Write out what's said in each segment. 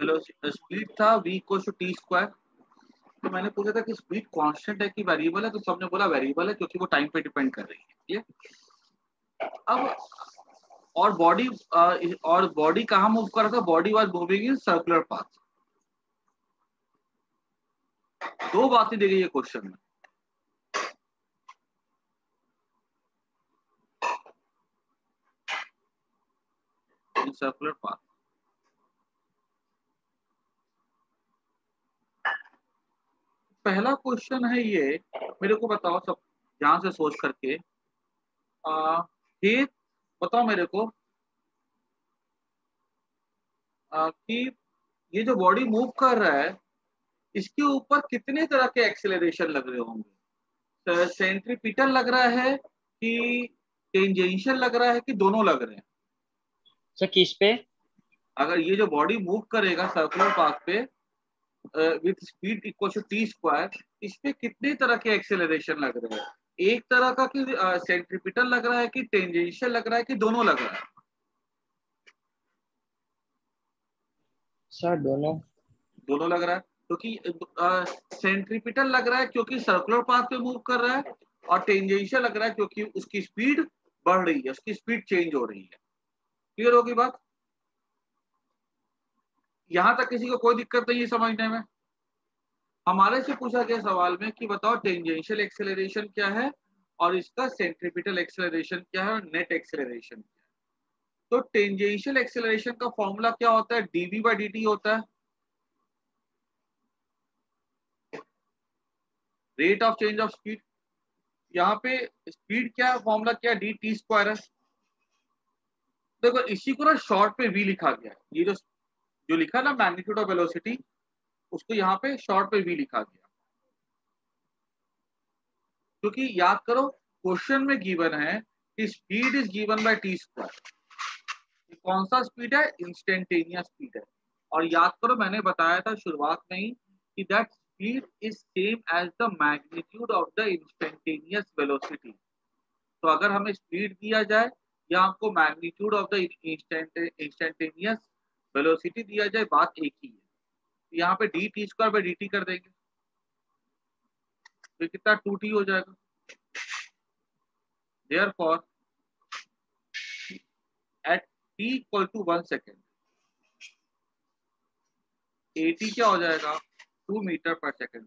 Velocity speed था v equal to T square. तो मैंने पूछा था कि स्पीड कांस्टेंट है कि वेरिएबल है, तो सबने बोला वेरिएबल है क्योंकि वो टाइम पे डिपेंड कर रही है। अब और बॉडी कहाँ मूव कर रहा था? Body was moving in circular path. दो बातें दी गई है क्वेश्चन में। इन सर्कुलर पाथ। पहला क्वेश्चन है ये, मेरे को बताओ सब ध्यान से सोच करके। ये बताओ मेरे को कि ये जो बॉडी मूव कर रहा है इसके ऊपर कितने तरह के एक्सेलरेशन लग रहे होंगे? सेंट्रीपिटल लग रहा है कि टेंजेंशियल लग रहा है कि दोनों लग रहे हैं? सर किस पे? अगर ये जो बॉडी मूव करेगा सर्कुलर पाथ पे with speed equal to T square, इस पे कितने तरह के एक्सेलरेशन लग रहे हैं? एक तरह का कि सेंट्रीपिटल लग रहा है कि टेंजेंशियल लग रहा है कि दोनों लग रहा है? सर दोनों। दोनों लग रहा है क्योंकि सेंट्रीपिटल लग रहा है क्योंकि सर्कुलर पाथ पे मूव कर रहा है, और टेंजेंशियल लग रहा है क्योंकि उसकी स्पीड बढ़ रही है, उसकी स्पीड चेंज हो रही है। क्लियर होगी बात? यहां तक किसी को कोई दिक्कत नहीं है समझने में? हमारे से पूछा गया सवाल में कि बताओ टेंजेंशियल एक्सेलरेशन क्या है और इसका सेंट्रीपिटल एक्सेलरेशन क्या है और नेट एक्सेलरेशन क्या है। तो टेंजेंशियल एक्सेलरेशन का फॉर्मूला क्या होता है? डीवी बाई डी टी होता है, rate of change of speed. यहाँ पे स्पीड क्या फॉर्मूला क्या? डी टी स्क्वायर है। देखो इसी को ना शॉर्ट पे वी लिखा गया है, ये जो जो लिखा ना मैग्नीट्यूड ऑफ वेलोसिटी, उसको यहाँ पे शॉर्ट पे वी लिखा गया, क्योंकि याद करो क्वेश्चन में गिवन है कि speed is given by T square. कौन सा स्पीड है? इंस्टेंटेनियस स्पीड है। और याद करो मैंने बताया था शुरुआत में ही कि that speed is same as the magnitude of the instantaneous velocity. तो अगर हमें स्पीड दिया जाए या हमको magnitude of the instantaneous velocity दिया जाए, बात एक ही है। यहाँ पे d t square by d t कर देंगे तो कितना टू टी हो जाएगा। Therefore at t equal to 1 second a t क्या हो जाएगा? 2 मीटर पर सेकेंड।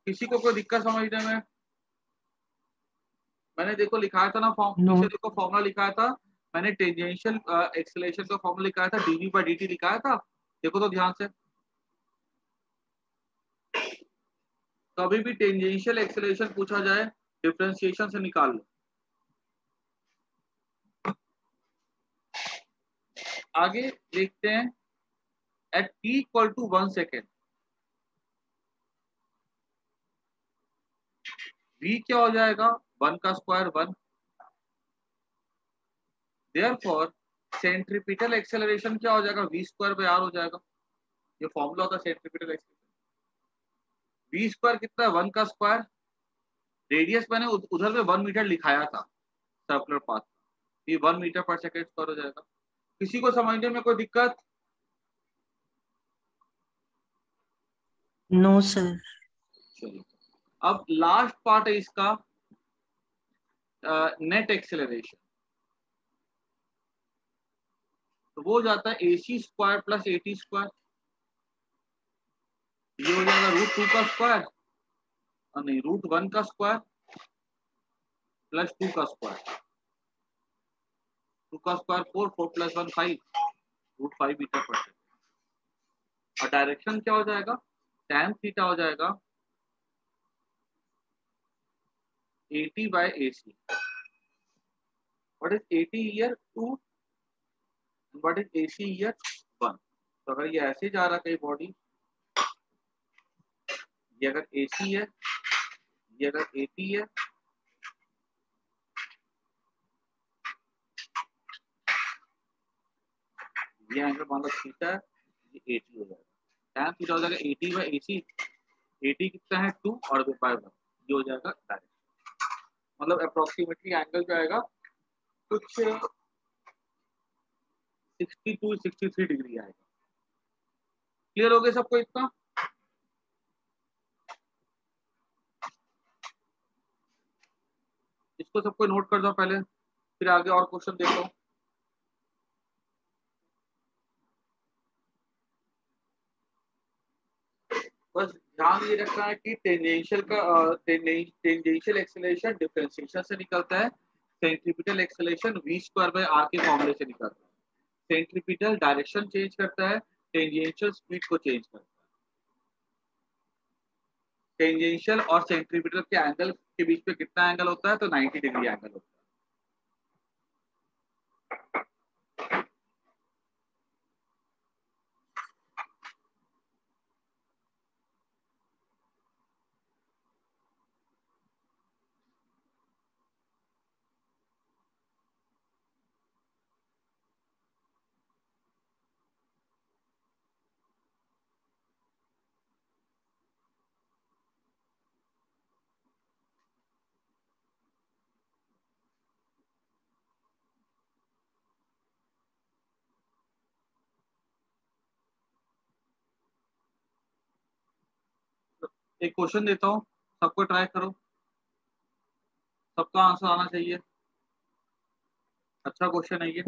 किसी को कोई दिक्कत समझने में? मैंने देखो लिखाया था ना फॉर्म, नो। नीचे देखो फॉर्मूला लिखाया था मैंने, टेंजेंशियल एक्सेलरेशन का फॉर्मूला लिखाया था डीवी बाई डी टी लिखाया था। देखो तो ध्यान से, कभी भी टेंजेंशियल एक्सेलरेशन पूछा जाए डिफरेंशिएशन से निकाल लो। आगे देखते हैं, at t equal to 1 second v क्या हो जाएगा? 1 का स्क्वायर 1। देयरफॉर सेंट्रीपिटल एक्सेलरेशन क्या हो जाएगा? वी स्क्वायर बाई आर हो जाएगा। ये फॉर्मूला होता है सेंट्रीपिटल एक्सेलरेशन। वी स्क्वायर कितना है? 1 का स्क्वायर। रेडियस मैंने उधर में 1 मीटर लिखाया था सर्कुलर पाथ, ये 1 मीटर पर सेकेंड स्क्वायर हो जाएगा। किसी को समझने में कोई दिक्कत? No sir. चलिए, अब लास्ट पार्ट है इसका, नेट एक्सेलरेशन। तो वो हो जाता है A C square plus A T square. ये हो जाएगा √2 का स्क्वायर, और नहीं √1 का स्क्वायर प्लस 2 का स्क्वायर। 2 का स्क्वायर 4, 4 प्लस 1 5, √5 मीटर पर सेकेंड। और डायरेक्शन क्या हो जाएगा? tan थीटा हो जाएगा 80 by A C. What is 80 year 2, what is A C year 1? तो अगर ये ऐसे जा रहा है कहीं बॉडी, ये अगर ए सी है, ये अगर 80 है, ये एंगल मान लो थीटा है, ये 80 हो जाएगा। tan थीटा हो जाएगा 80 बाय ए सी। 80 कितना है? 2 और बाय 1, ये हो जाएगा डायरेक्ट। मतलब अप्रोक्सीमेटली एंगल जो आएगा कुछ 62-63 डिग्री आएगा। क्लियर हो गया सबको इतना? इसको सबको नोट कर दो पहले, फिर आगे और क्वेश्चन देखो। बस ध्यान ये रखना है कि टेंजेंशियल का टेंजेंशियल एक्सेलरेशन डिफरेंशिएशन से निकलता है, centripetal acceleration v square by r के फॉर्मूले से निकलता है। सेंट्रीपिटल डायरेक्शन चेंज करता है, टेंजेंशियल स्पीड को चेंज करता है। टेंजेंशियल और सेंट्रीपिटल के एंगल के बीच में कितना एंगल होता है? तो 90 डिग्री एंगल होता है। एक क्वेश्चन देता हूँ, सबको ट्राई करो, सबका आंसर आना चाहिए। अच्छा क्वेश्चन है ये।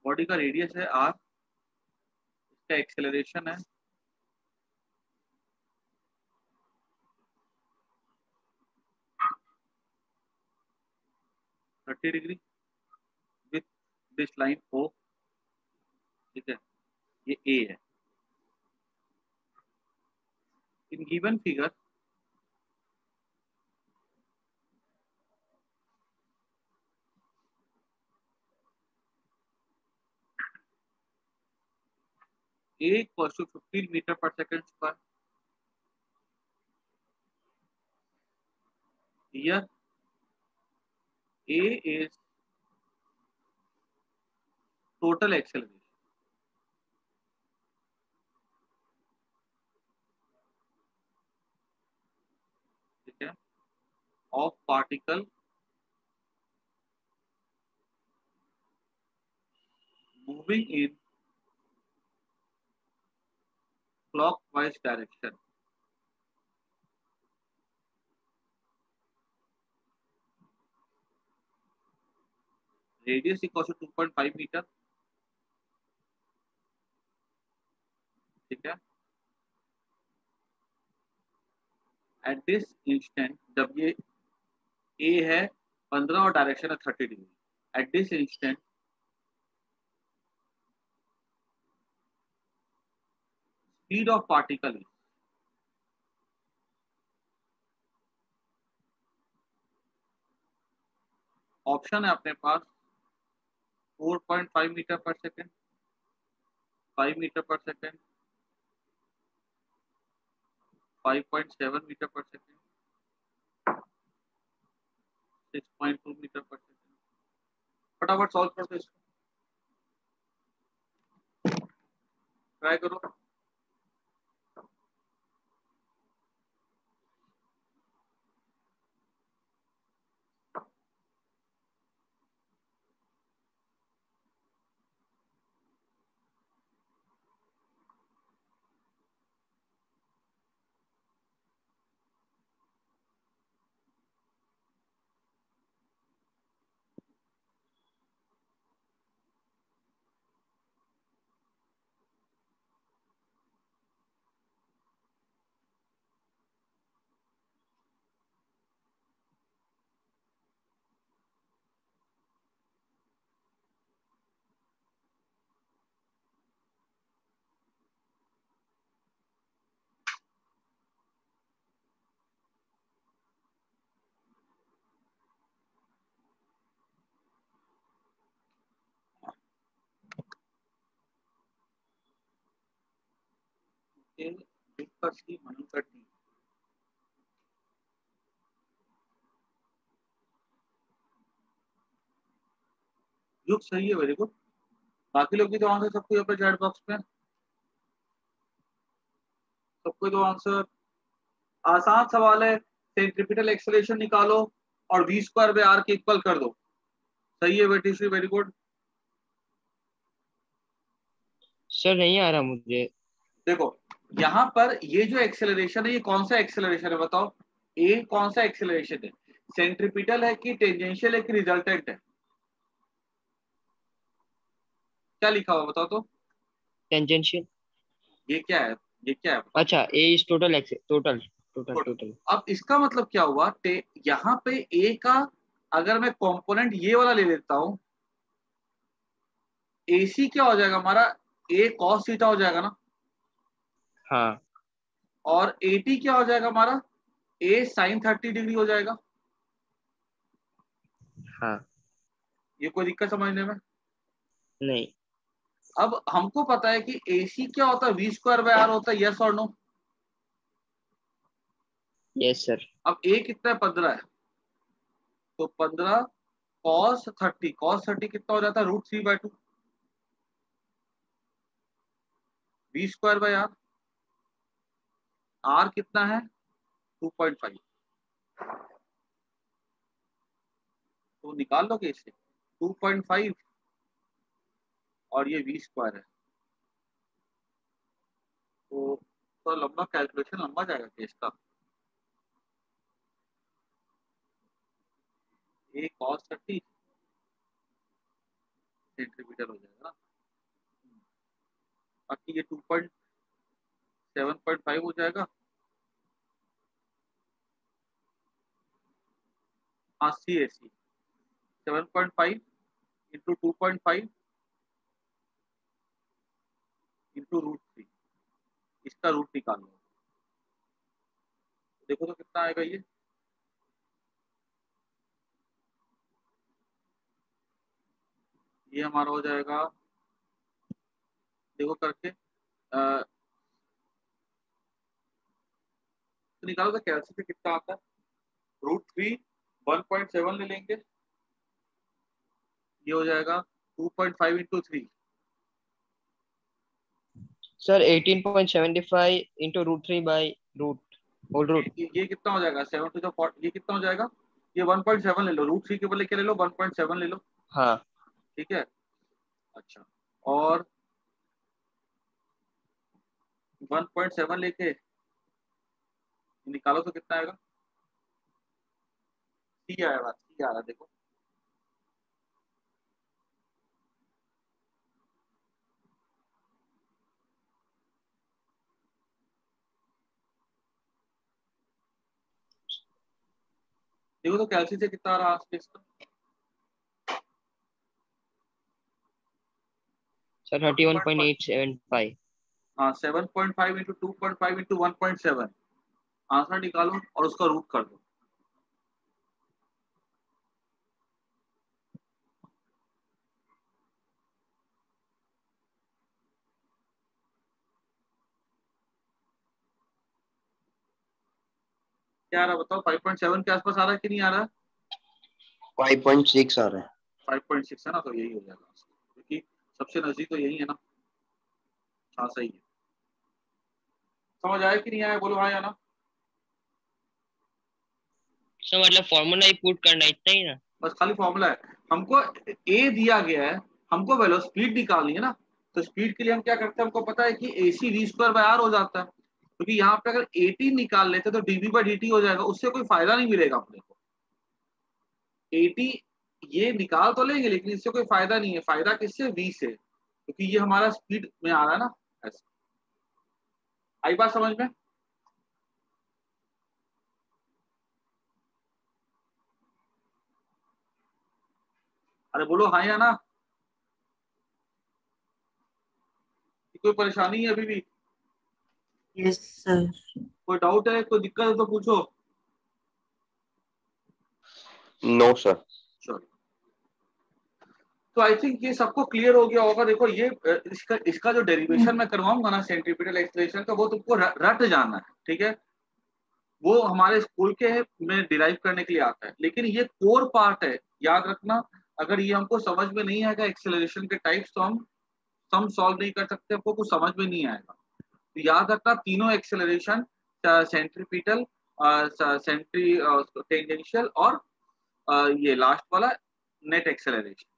बॉडी का रेडियस है r, इसका एक्सेलरेशन है thirty degree with this line O, ठीक है, ये A है। In given figure A equals to 15 meter per second square. Here A is total acceleration, ठीक है, of particle moving in clockwise direction. Radius equals to 2.5 meter, ठीक है। At this instant, जब ये A है 15 और डायरेक्शन है 30 degree, at this instant speed of particle is, option है अपने पास 4.5 मीटर पर सेकेंड, 5 मीटर पर सेकेंड, 5.7 मीटर पर सेकेंड, 6.2 मीटर पर सेकेंड। फटाफट सॉल्व कर दो इसको, ट्राई करो। A big का C मनु का D, युग सही है, वेरी गुड। बाकी लोग भी दो आंसर, सबको यहाँ पे चैट बॉक्स में, सबको दो आंसर। आसान सवाल है, सेंट्रीपिटल एक्सेलरेशन निकालो और v स्क्वायर बाय r के इक्वल कर दो। सही है बेटी श्री, वेरी गुड। सर नहीं आ रहा मुझे। देखो यहाँ पर ये जो एक्सेलरेशन है, ये कौन सा एक्सेलरेशन है बताओ, ए कौन सा एक्सेलरेशन है, सेंट्रीपिटल है कि टेंजेंशियल है कि रिजल्टेंट है? क्या लिखा हुआ बताओ तो। टेंजेंशियल। ये क्या है, ये क्या है बताओ। अच्छा, ए इज टोटल टोटल टोटल छोड़ो। टोटल। अब इसका मतलब क्या हुआ, यहाँ पे ए का अगर मैं कंपोनेंट ये वाला ले लेता हूं, एसी क्या हो जाएगा हमारा, ए कॉस थीटा हो जाएगा ना, हाँ और एटी क्या हो जाएगा हमारा, ए साइन 30 डिग्री हो जाएगा। हाँ। ये कोई दिक्कत समझने में? नहीं। अब हमको पता है कि एसी क्या होता है, वी स्क्वायर बाय आर होता है, यस और नो। Yes sir. अब ए कितना है, 15 है, तो 15 cos 30, cos 30 कितना हो जाता है, √3/2 v square by r. R कितना है, 2.5, तो निकाल लोगे इसे, 2.5 और ये वी स्क्वायर है, तो लंबा कैलकुलेशन लंबा जाएगा केस का। ए cos 30 सेंटीमीटर हो जाएगा ना, बाकी ये 2.7.5 हो जाएगा। हाँ सी ए सी 7.5 इंटू 2.5 इंटू √3, इसका रूट निकाल लो, देखो तो कितना आएगा ये हमारा हो जाएगा, देखो करके तो निकालो तो कैलसी पे कितना आता है, √3 1.7 ले लेंगे, ये हो जाएगा 2.5 into 3, sir 18.75 into √3 by root whole root. ये कितना हो जाएगा 7 to the 4, ये कितना हो जाएगा, ये 1.7 ले लो, √3 के बदले क्या ले लो, 1.7 ले लो, हाँ। ठीक है। अच्छा, और 1.7 लेके निकालो तो कितना आएगा, सी आएगा, सी आ रहा देखो, देखो तो कैलसी से कितना आ रहा है इसका, सर 1.5, 31.875। हाँ 7.5 इंटू 2.5 इंटू 1.7, आंसर निकालो और उसका रूट कर दो। क्या आ रहा है बताओ, 5.7 के आसपास आ रहा है कि नहीं आ रहा है? 5.6 आ रहा है। 5.6 है ना, तो यही हो जाएगा क्योंकि सबसे नजदीक तो यही है ना। हाँ सही है, समझ आया कि नहीं आया, बोलो हाँ या ना। सर मतलब फॉर्मूला ही पुट करना, इतना ही ना? बस खाली फॉर्मूला है, हमको ए दिया गया है, हमको वेलो स्पीड निकालनी है ना, तो स्पीड के लिए हम क्या करते हैं, हमको पता है कि AC v square by r हो जाता है, क्योंकि यहाँ पे अगर 80 निकाल लेते तो dv/dt हो जाएगा, उससे कोई फायदा नहीं मिलेगा अपने को। 80 ये निकाल तो लेंगे लेकिन इससे कोई फायदा नहीं है, फायदा किससे, v से, क्योंकि ये हमारा स्पीड में आ रहा है ना। ऐसा आई बात समझ में? अरे बोलो हाँ या ना, कोई परेशानी है अभी भी, यस सर। कोई डाउट है, कोई दिक्कत है तो पूछो। No sir. चलो, तो आई थिंक ये सबको क्लियर हो गया होगा। देखो ये इसका जो डेरिवेशन मैं करवाऊंगा ना सेंट्रीपिटल एक्सेलरेशन का, वो तुमको रट जाना है, ठीक है, वो हमारे स्कूल के में डिराइव करने के लिए आता है, लेकिन ये कोर पार्ट है, याद रखना। अगर ये हमको समझ में नहीं आएगा एक्सेलरेशन के टाइप्स, तो हम सॉल्व नहीं कर सकते, हमको कुछ समझ में नहीं आएगा। तो याद रखना तीनों एक्सेलरेशन, सेंट्रीपिटल, सेंट्री टेंजेंशियल और ये लास्ट वाला नेट एक्सेलरेशन।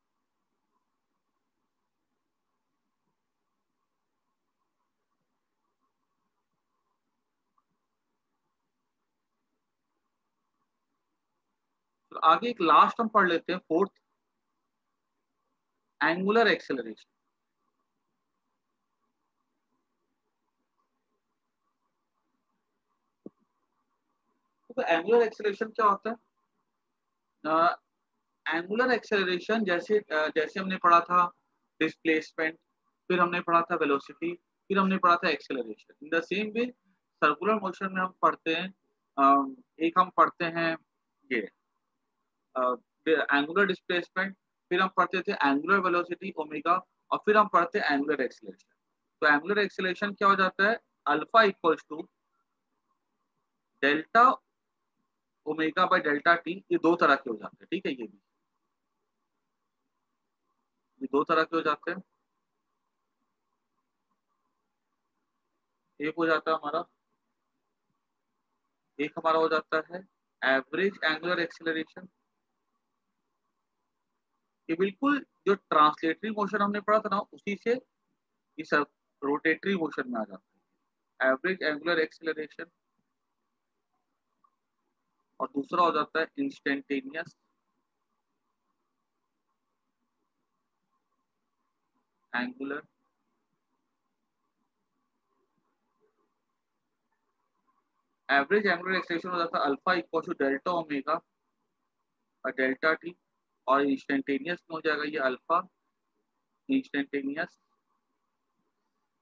तो आगे एक लास्ट हम पढ़ लेते हैं, फोर्थ, एंगुलर एक्सेलरेशन। तो एंगुलर एक्सेलरेशन क्या होता है? एंगुलर एक्सेलरेशन जैसे हमने पढ़ा था डिस्प्लेसमेंट, फिर हमने पढ़ा था वेलोसिटी, फिर हमने पढ़ा था acceleration. In the same way circular motion में हम पढ़ते हैं, एक हम पढ़ते हैं ये एंगुलर डिस्प्लेसमेंट, फिर हम पढ़ते थे एंगुलर वेलोसिटी ओमेगा, और फिर हम पढ़ते हैं एंगुलर एक्सेलरेशन। तो एंगुलर एक्सेलरेशन क्या हो जाता है? Alpha equals to delta omega by delta t. ये दो तरह के हो जाते हैं, ठीक है, ये दो तरह के हो जाते हैं। एक हो जाता है हमारा, एक हमारा हो जाता है एवरेज एंगुलर एक्सेलरेशन। ये बिल्कुल जो ट्रांसलेटरी मोशन हमने पढ़ा था ना, उसी से इस रोटेटरी मोशन में आ जाता है एवरेज एंगुलर एक्सेलरेशन। और दूसरा हो जाता है instantaneous angular average angular acceleration हो जाता है alpha equal to delta omega और डेल्टा टी। और इंस्टेंटेनियस में हो जाएगा ये alpha instantaneous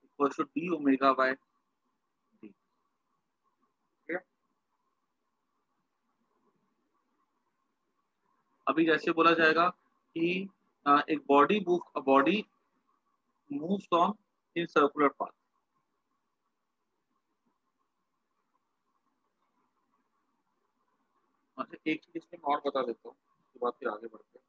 equal to d omega by d. अभी जैसे बोला जाएगा कि एक body moves on in circular path. अच्छा, एक चीज इसमें और बता देता हूँ, उसके बाद फिर आगे बढ़ते हैं।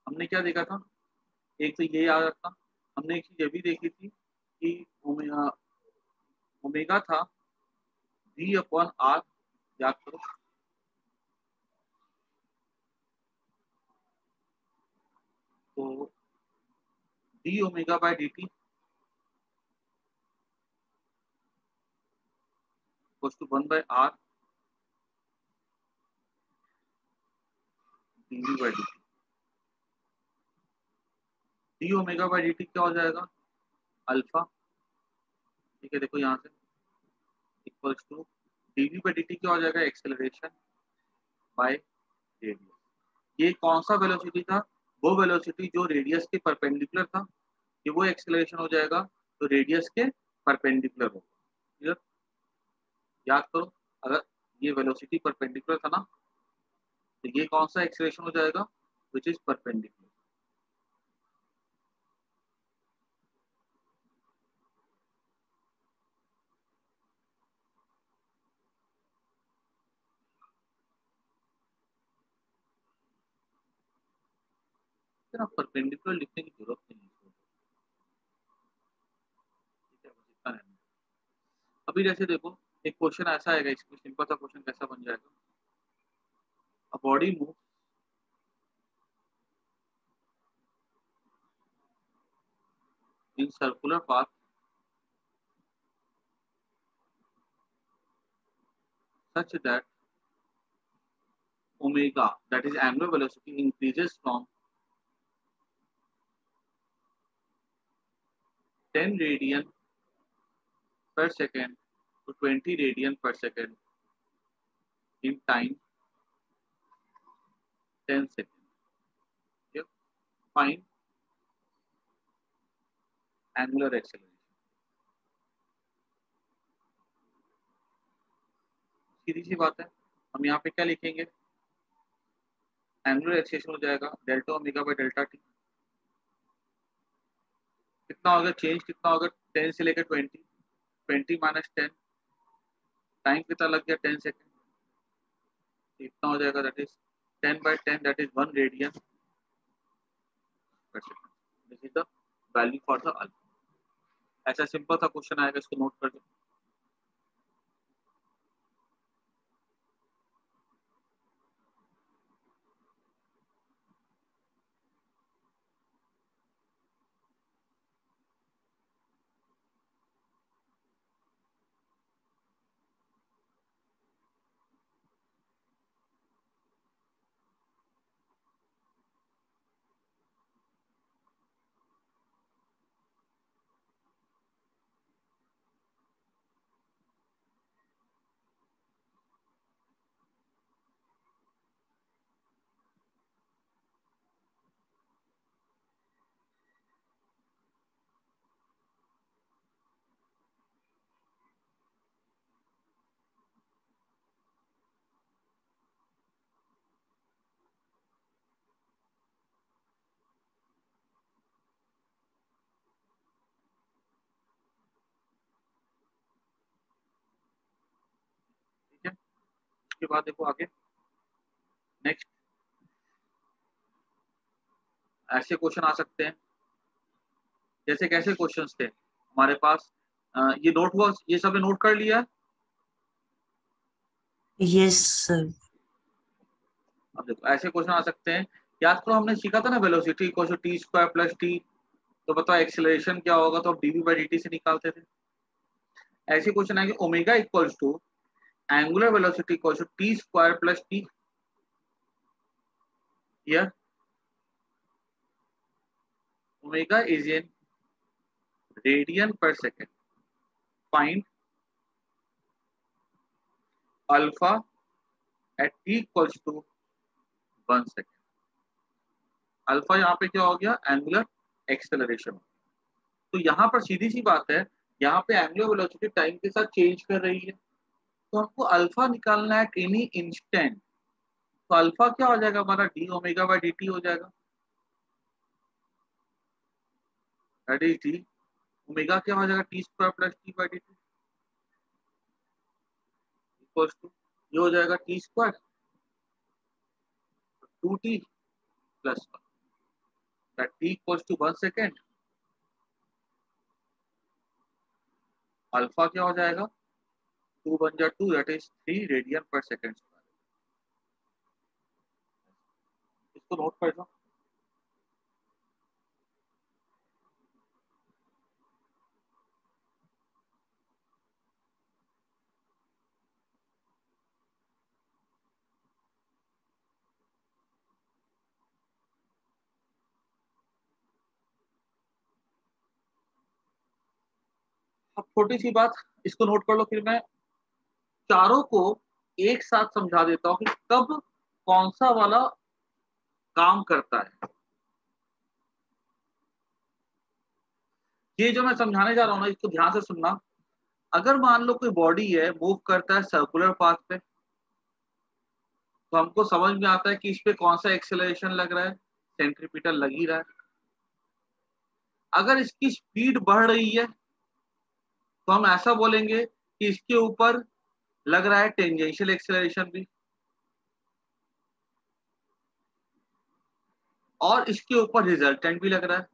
हमने क्या देखा था? एक तो ये याद रखना, हमने एक चीज ये भी देखी थी कि ओमेगा ओमेगा था वी अपॉन आर, याद करो। तो d omega by d t equals to 1 by r d v by d t. D omega by d t क्या हो जाएगा? अल्फा, ठीक है, देखो यहाँ से equals to d v by d t क्या हो जाएगा? Acceleration by radius. ये कौन सा वेलोसिटी था? वो वेलोसिटी जो रेडियस के परपेंडिकुलर था, ये वो एक्सेलरेशन हो जाएगा तो रेडियस के परपेंडिकुलर होगा। क्लियर? याद करो, अगर ये वेलोसिटी परपेंडिकुलर था ना, तो ये कौन सा एक्सेलरेशन हो जाएगा? Which is perpendicular. ना परपेंडिकुलर लिखने की जरूरत नहीं है, ठीक है, बस इतना रहना। अभी जैसे देखो, एक क्वेश्चन ऐसा आएगा, इसमें सिंपल सा क्वेश्चन कैसा बन जाएगा? A body move in circular path such that omega, that is angular velocity, increases from 10 radian per second to 20 radian per second in time 10 seconds. Okay? Find angular acceleration. सीधी सी बात है, हम यहाँ पे क्या लिखेंगे, एंगुलर एक्सेलेरेशन हो जाएगा delta omega by delta T. कितना होगा चेंज, कितना होगा 10 से लेकर 20, 20 माइनस 10, टाइम कितना लग गया 10 सेकेंड, इतना हो जाएगा, that is 10/10, that is 1 radian पर second. This is the value for the alpha. ऐसा सिंपल सा क्वेश्चन आएगा, इसको नोट कर लो। ठीक है, उसके बाद देखो आगे नेक्स्ट ऐसे क्वेश्चन आ सकते हैं, जैसे कैसे क्वेश्चंस थे हमारे पास, ये नोट हुआ, ये सबने नोट कर लिया है। Yes, sir. अब देखो ऐसे क्वेश्चन आ सकते हैं, याद करो हमने सीखा था ना velocity equal to T square plus t, तो बताओ एक्सेलरेशन क्या होगा, तो डीवी बाई डी से निकालते थे। ऐसे क्वेश्चन आएंगे omega equals to angular velocity equals to T square plus T, here omega is in radian पर second, find alpha at T equals to 1 second. Alpha यहाँ पे क्या हो गया, एंगुलर एक्सेलरेशन। तो यहाँ पर सीधी सी बात है, यहाँ पे एंगुलर वेलोसिटी टाइम के साथ चेंज कर रही है, तो हमको अल्फा निकालना है एट एनी इंस्टेंट। तो अल्फा क्या हो जाएगा हमारा, d omega by d t हो जाएगा, दैट इज डी ओमेगा क्या हो जाएगा, t square plus t by d t equals to, ये हो जाएगा t square 2t plus 1, that t equals to 1 second. Alpha क्या हो जाएगा, 2 बन जा 2, दैट इज 3 रेडियन पर सेकेंड स्क्वायर। इसको नोट कर लो। अब छोटी सी बात, इसको नोट कर लो, फिर मैं चारों को एक साथ समझा देता हूँ कि कब कौन सा वाला काम करता है। ये जो मैं समझाने जा रहा हूँ ना, इसको ध्यान से सुनना। अगर मान लो कोई बॉडी है, मूव करता है सर्कुलर पाथ पे, तो हमको समझ में आता है कि इस पे कौन सा एक्सेलरेशन लग रहा है, सेंट्रीपिटल लग ही रहा है। अगर इसकी स्पीड बढ़ रही है तो हम ऐसा बोलेंगे कि इसके ऊपर लग रहा है टेंजेंशियल एक्सेलरेशन भी, और इसके ऊपर रिजल्टेंट भी लग रहा है।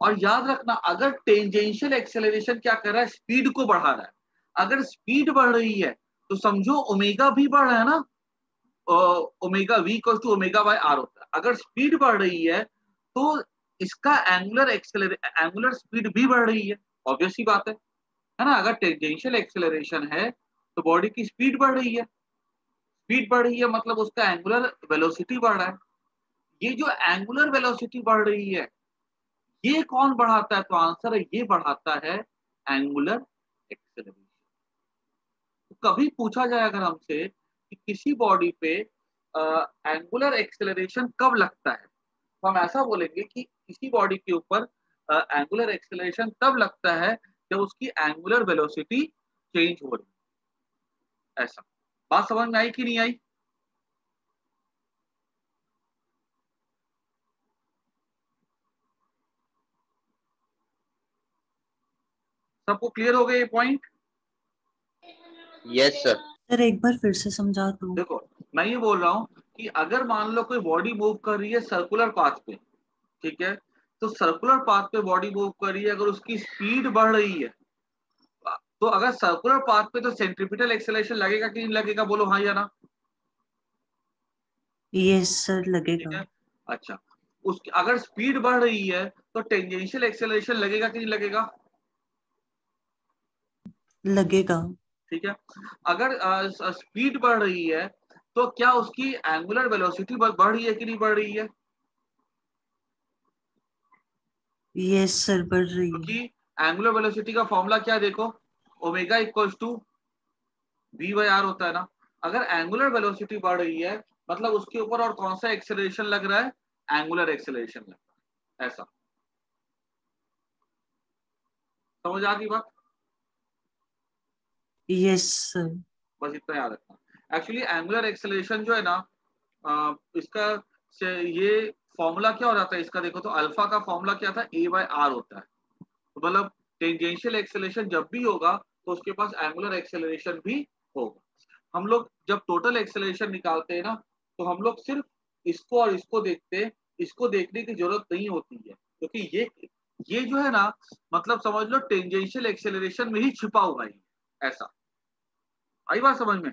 और याद रखना, अगर टेंजेंशियल एक्सेलरेशन क्या कर रहा है, स्पीड को बढ़ा रहा है। अगर स्पीड बढ़ रही है तो समझो ओमेगा भी बढ़ रहा है ना, omega v equals to omega by r होता है। अगर स्पीड बढ़ रही है तो इसका एंगुलर स्पीड भी बढ़ रही है, ऑब्वियस सी बात है ना। अगर टेंजेंशियल एक्सेलरेशन है तो बॉडी की स्पीड बढ़ रही है, स्पीड बढ़ रही है मतलब उसका एंगुलर वेलोसिटी बढ़ रहा है। ये जो एंगुलर वेलोसिटी बढ़ रही है, ये कौन बढ़ाता है, तो आंसर है ये बढ़ाता है एंगुलर एक्सेलरेशन। तो कभी पूछा जाए अगर हमसे कि किसी बॉडी पे एंगुलर एक्सेलरेशन कब लगता है, तो हम ऐसा बोलेंगे कि किसी बॉडी के ऊपर एंगुलर एक्सेलरेशन तब लगता है जब उसकी एंगुलर वेलोसिटी चेंज हो रही है। ऐसा। बात समझ में आई कि नहीं आई? सबको क्लियर हो गया ये पॉइंट? Yes sir. सर एक बार फिर से समझा दो। देखो मैं ये बोल रहा हूँ कि अगर मान लो कोई बॉडी मूव कर रही है सर्कुलर पाथ पे, ठीक है, तो सर्कुलर पाथ पे बॉडी मूव कर रही है, अगर उसकी स्पीड बढ़ रही है, तो अगर सर्कुलर पाथ पे तो सेंट्रीपिटल एक्सेलरेशन लगेगा कि नहीं लगेगा, बोलो हाँ या ना? यस सर ठीक लगेगा। है। अच्छा, उसकी अगर स्पीड बढ़ रही है तो टेंजेंशियल एक्सेलरेशन लगेगा कि नहीं लगेगा? लगेगा। ठीक है। अगर स्पीड बढ़ रही है तो क्या उसकी एंगुलर वेलोसिटी बढ़ रही है कि नहीं बढ़ रही है? यस सर बढ़ रही है। क्योंकि एंगुलर वेलोसिटी का फॉर्मूला क्या देखो, omega equals to v by r होता है ना। अगर एंगुलर वेलोसिटी बढ़ रही है मतलब उसके ऊपर और कौन सा एक्सेलरेशन लग रहा है? एंगुलर एक्सेलरेशन लग रहा है। ऐसा समझ आ गई बात? Yes sir. बस इतना याद रखना। एक्चुअली एंगुलर एक्सेलरेशन जो है ना, इसका से ये फॉर्मूला क्या हो जाता है इसका, देखो तो अल्फा का फॉर्मूला क्या था, ए बाय आर होता है। तो मतलब टेंजेंशियल एक्सेलरेशन जब भी होगा तो उसके पास एंगुलर एक्सेलरेशन भी होगा। हम लोग जब टोटल एक्सेलरेशन निकालते हैं ना, तो हम लोग सिर्फ इसको और इसको देखते हैं, इसको देखने की जरूरत नहीं होती है, क्योंकि ये जो है ना, मतलब समझ लो टेंजेंशियल एक्सेलरेशन में ही छिपा हुआ है। ऐसा आई बात समझ में?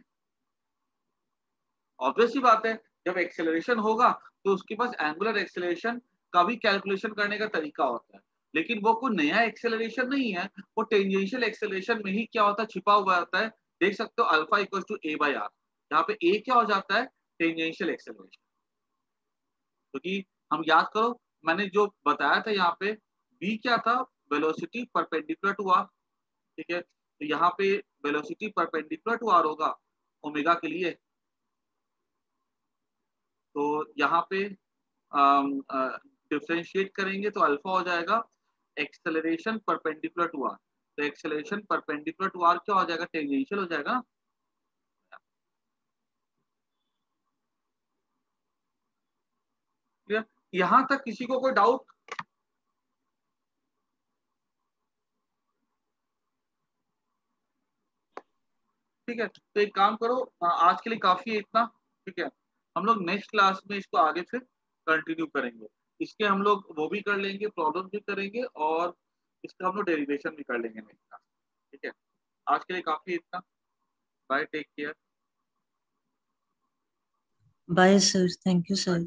ऑब्वियस ही बात है, जब एक्सेलरेशन होगा तो उसके पास एंगुलर एक्सेलरेशन का भी कैलकुलेशन करने का तरीका होता है, लेकिन वो कोई नया एक्सेलरेशन नहीं है, वो टेंजेंशियल एक्सेलरेशन में ही क्या होता है, छिपा हुआ होता है। देख सकते हो alpha equal to a by r, यहाँ पे ए क्या हो जाता है, टेंजेंशियल एक्सेलरेशन। क्योंकि हम याद करो मैंने जो बताया था यहाँ पे, बी क्या था, वेलोसिटी परपेंडिकुलर टू आर, ठीक है, तो यहाँ पे वेलोसिटी परपेंडिकुलर टू आर होगा ओमेगा के लिए। तो यहाँ पे डिफ्रेंशिएट करेंगे तो अल्फा हो जाएगा एक्सेलरेशन परपेंडिकुलर टू आर। तो एक्सेलरेशन परपेंडिकुलर टू आर क्या हो जाएगा, टेंजेंशियल हो जाएगा ना। क्लियर? यहाँ तक किसी को कोई डाउट? ठीक है, तो एक काम करो, आज के लिए काफी है इतना। ठीक है, हम लोग नेक्स्ट क्लास में इसको आगे फिर कंटिन्यू करेंगे। इसके हम लोग वो भी कर लेंगे, प्रॉब्लम भी करेंगे, और इसका हम लोग डेरिवेशन भी कर लेंगे नेक्स्ट क्लास। ठीक है, आज के लिए काफी इतना। Bye, take care. Bye sir. Thank you sir.